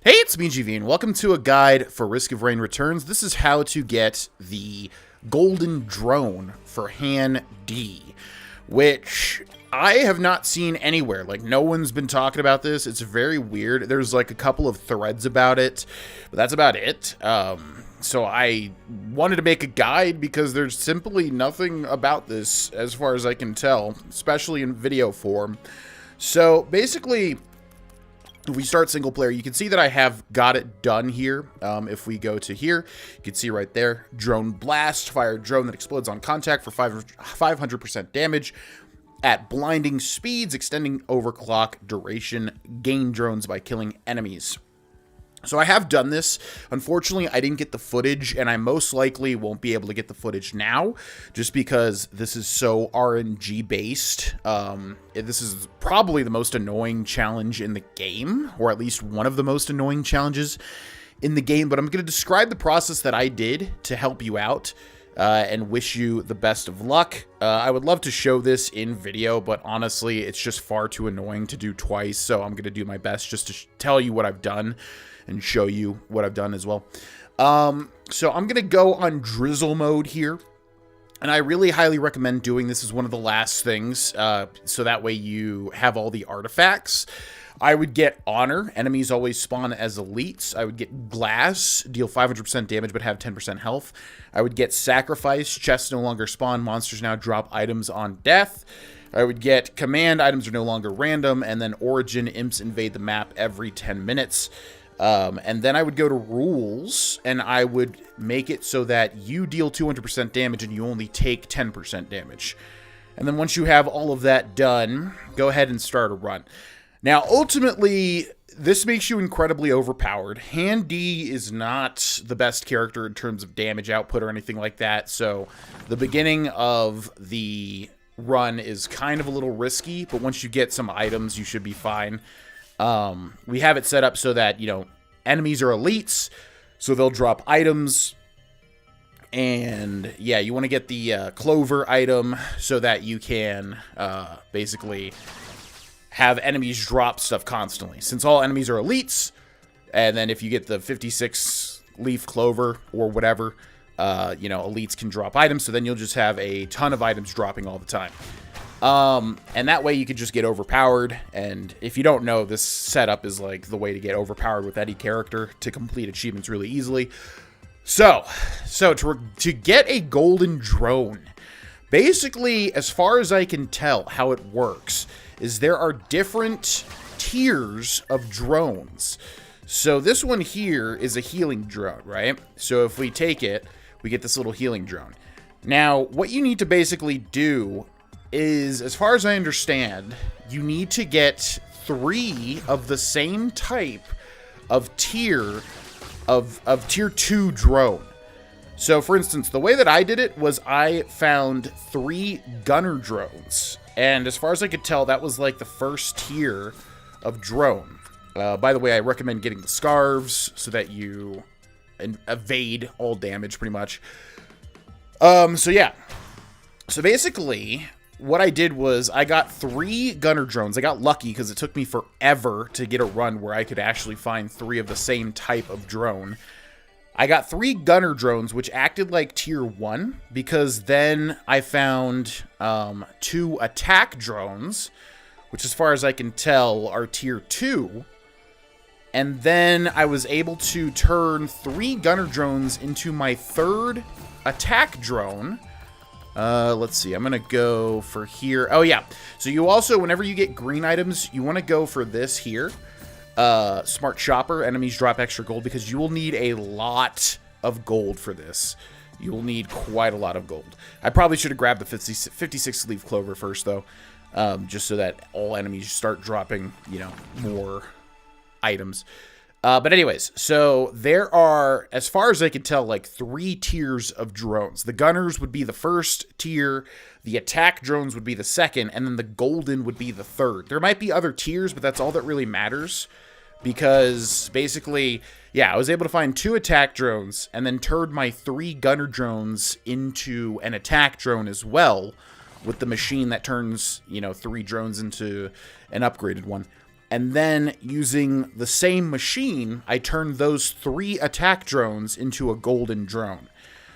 Hey, it's me, GV, and welcome to a guide for Risk of Rain Returns. This is how to get the golden drone for Han D, which I have not seen anywhere. Like, no one's been talking about this. It's very weird. There's like a couple of threads about it, but that's about it. So I wanted to make a guide because there's simply nothing about this as far as I can tell, especially in video form. So basically, if we start single player, you can see that I have got it done here. If we go to here, you can see right there, drone blast, fire drone that explodes on contact for 500% damage at blinding speeds, extending overclock duration, gain drones by killing enemies. So I have done this. Unfortunately, I didn't get the footage, and I most likely won't be able to get the footage now, just because this is so RNG based. This is probably the most annoying challenge in the game, or at least one of the most annoying challenges in the game. But I'm going to describe the process that I did to help you out and wish you the best of luck. I would love to show this in video, but honestly, it's just far too annoying to do twice. So I'm going to do my best just to tell you what I've done and show you what I've done as well. So I'm going to go on drizzle mode here. And I really highly recommend doing this as one of the last things. So that way you have all the artifacts. I would get honor. Enemies always spawn as elites. I would get glass. Deal 500% damage but have 10% health. I would get sacrifice. Chests no longer spawn. Monsters now drop items on death. I would get command. Items are no longer random. And then origin. Imps invade the map every 10 minutes. And then I would go to rules, and I would make it so that you deal 200% damage and you only take 10% damage. And then once you have all of that done, go ahead and start a run. Now, ultimately, this makes you incredibly overpowered. Han D is not the best character in terms of damage output or anything like that, so the beginning of the run is kind of a little risky, but once you get some items, you should be fine. We have it set up so that, you know, enemies are elites, so they'll drop items. And yeah, you want to get the clover item so that you can basically have enemies drop stuff constantly. Since all enemies are elites, and then if you get the 56 leaf clover or whatever, you know, elites can drop items, so then you'll just have a ton of items dropping all the time. And that way you could just get overpowered. And if you don't know, this setup is like the way to get overpowered with any character to complete achievements really easily. So to get a golden drone, basically, as far as I can tell, how it works is there are different tiers of drones. So this one here is a healing drone, right? So if we take it, we get this little healing drone. Now, what you need to basically do is, as far as I understand, you need to get 3 of the same type of tier of tier 2 drone. So for instance, the way that I did it was I found 3 gunner drones, and as far as I could tell, that was like the first tier of drone. By the way, I recommend getting the scarves so that you evade all damage pretty much. So yeah, so basically what I did was I got 3 gunner drones. I got lucky because it took me forever to get a run where I could actually find 3 of the same type of drone. I got 3 gunner drones, which acted like tier 1, because then I found 2 attack drones, which as far as I can tell are tier 2. And then I was able to turn 3 gunner drones into my 3rd attack drone. Let's see, I'm gonna go for here. Oh yeah, so you also, whenever you get green items, you want to go for this here. Smart shopper, enemies drop extra gold, because you will need a lot of gold for this. You will need quite a lot of gold. I probably should have grabbed the 56 leaf clover first though, just so that all enemies start dropping, you know, more items. But anyways, so there are, as far as I can tell, like 3 tiers of drones. The gunners would be the first tier, the attack drones would be the second, and then the golden would be the third. There might be other tiers, but that's all that really matters. Because basically, yeah, I was able to find 2 attack drones and then turned my 3 gunner drones into an attack drone as well, with the machine that turns, you know, 3 drones into an upgraded one. And then using the same machine, I turned those 3 attack drones into a golden drone.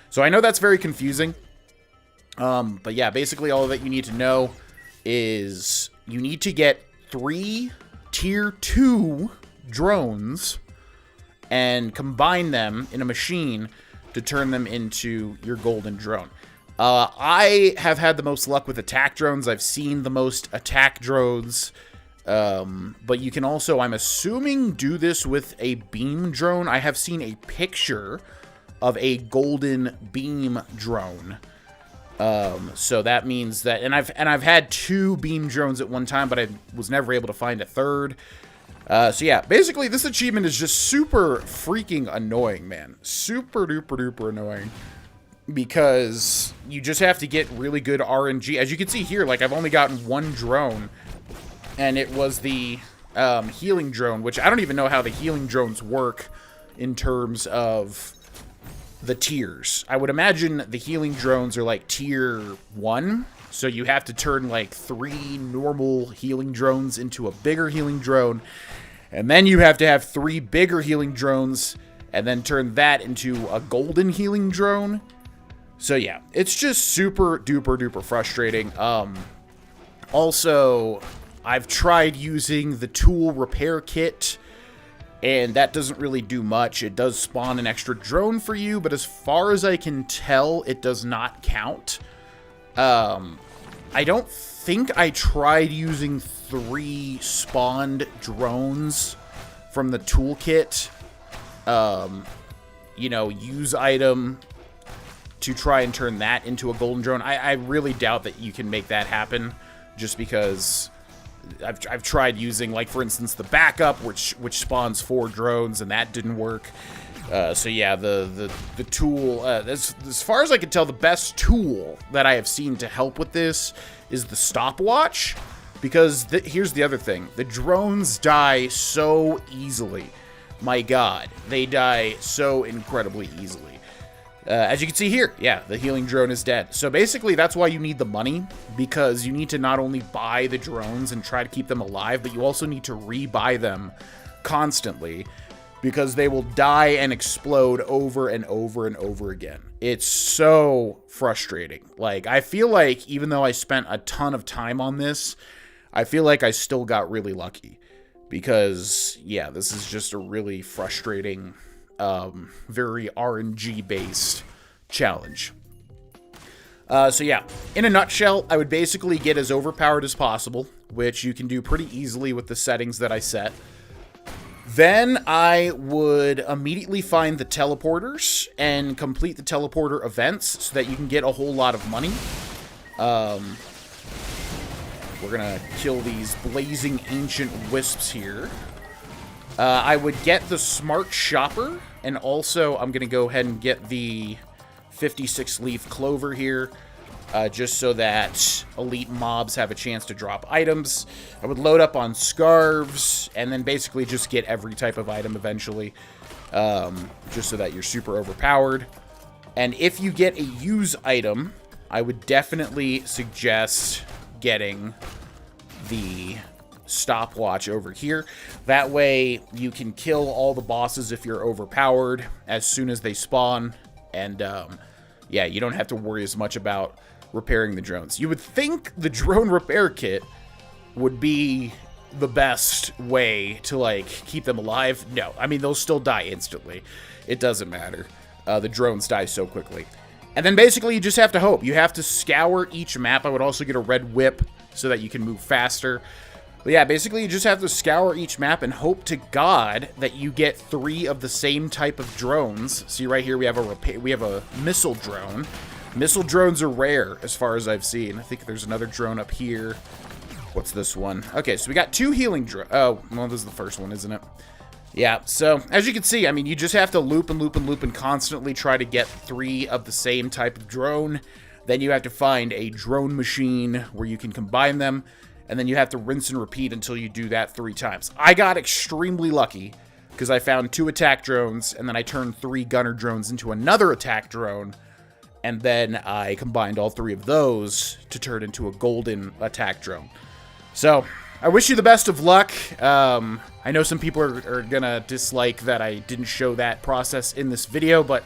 So I know that's very confusing. But yeah, basically all that you need to know is you need to get 3 tier 2 drones and combine them in a machine to turn them into your golden drone. I have had the most luck with attack drones. I've seen the most attack drones. But you can also, I'm assuming, do this with a beam drone. I have seen a picture of a golden beam drone. So that means that, and I've had 2 beam drones at one time, but I was never able to find a third. So yeah, basically this achievement is just super freaking annoying, man. Super duper duper annoying. Because you just have to get really good RNG. As you can see here, like, I've only gotten 1 drone. And it was the healing drone, which I don't even know how the healing drones work in terms of the tiers. I would imagine the healing drones are like tier 1. So you have to turn like 3 normal healing drones into a bigger healing drone. And then you have to have 3 bigger healing drones and then turn that into a golden healing drone. So yeah, it's just super duper duper frustrating. Also, I've tried using the tool repair kit, and that doesn't really do much. It does spawn an extra drone for you, but as far as I can tell, it does not count. I don't think I tried using 3 spawned drones from the toolkit. You know, use item to try and turn that into a golden drone. I really doubt that you can make that happen, just because I've tried using, like, for instance, the backup, which spawns 4 drones, and that didn't work. So yeah, the tool, as far as I can tell, the best tool that I have seen to help with this is the stopwatch, because here's the other thing. The drones die so easily. My God, they die so incredibly easily. As you can see here, yeah, the healing drone is dead. So basically, that's why you need the money, because you need to not only buy the drones and try to keep them alive, but you also need to rebuy them constantly, because they will die and explode over and over and over again. It's so frustrating. Like, I feel like even though I spent a ton of time on this, I feel like I still got really lucky, because, yeah, this is just a really frustrating, very RNG-based challenge. So yeah, in a nutshell, I would basically get as overpowered as possible, which you can do pretty easily with the settings that I set. Then I would immediately find the teleporters and complete the teleporter events so that you can get a whole lot of money. We're gonna kill these blazing ancient wisps here. I would get the smart shopper, and also I'm gonna go ahead and get the 56 leaf clover here, just so that elite mobs have a chance to drop items. I would load up on scarves, and then basically just get every type of item eventually, just so that you're super overpowered. And if you get a use item, I would definitely suggest getting the stopwatch over here. That way you can kill all the bosses if you're overpowered as soon as they spawn, and yeah, you don't have to worry as much about repairing the drones. You would think the drone repair kit would be the best way to, like, keep them alive. No, I mean, they'll still die instantly. It doesn't matter. The drones die so quickly. And then basically you just have to hope. You have to scour each map. I would also get a red whip so that you can move faster. But yeah, basically you just have to scour each map and hope to God that you get 3 of the same type of drones. See right here, we have a missile drone. Missile drones are rare as far as I've seen. I think there's another drone up here. What's this one? Okay, so we got 2 healing drones. Oh, well, this is the first one, isn't it? Yeah, so as you can see, I mean, you just have to loop and loop and loop and constantly try to get 3 of the same type of drone. Then you have to find a drone machine where you can combine them. And then you have to rinse and repeat until you do that 3 times. I got extremely lucky because I found 2 attack drones, and then I turned 3 gunner drones into another attack drone, and then I combined all 3 of those to turn into a golden attack drone. So, I wish you the best of luck. I know some people are gonna dislike that I didn't show that process in this video, but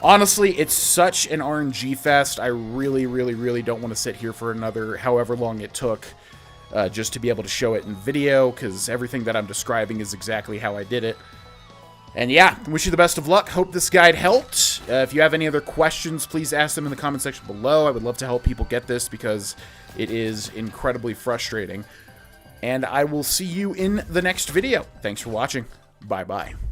honestly, it's such an RNG fest. I really, really, really don't want to sit here for another however long it took just to be able to show it in video, because everything that I'm describing is exactly how I did it. And yeah, wish you the best of luck. Hope this guide helped. If you have any other questions, please ask them in the comment section below. I would love to help people get this because it is incredibly frustrating. And I will see you in the next video. Thanks for watching. Bye-bye.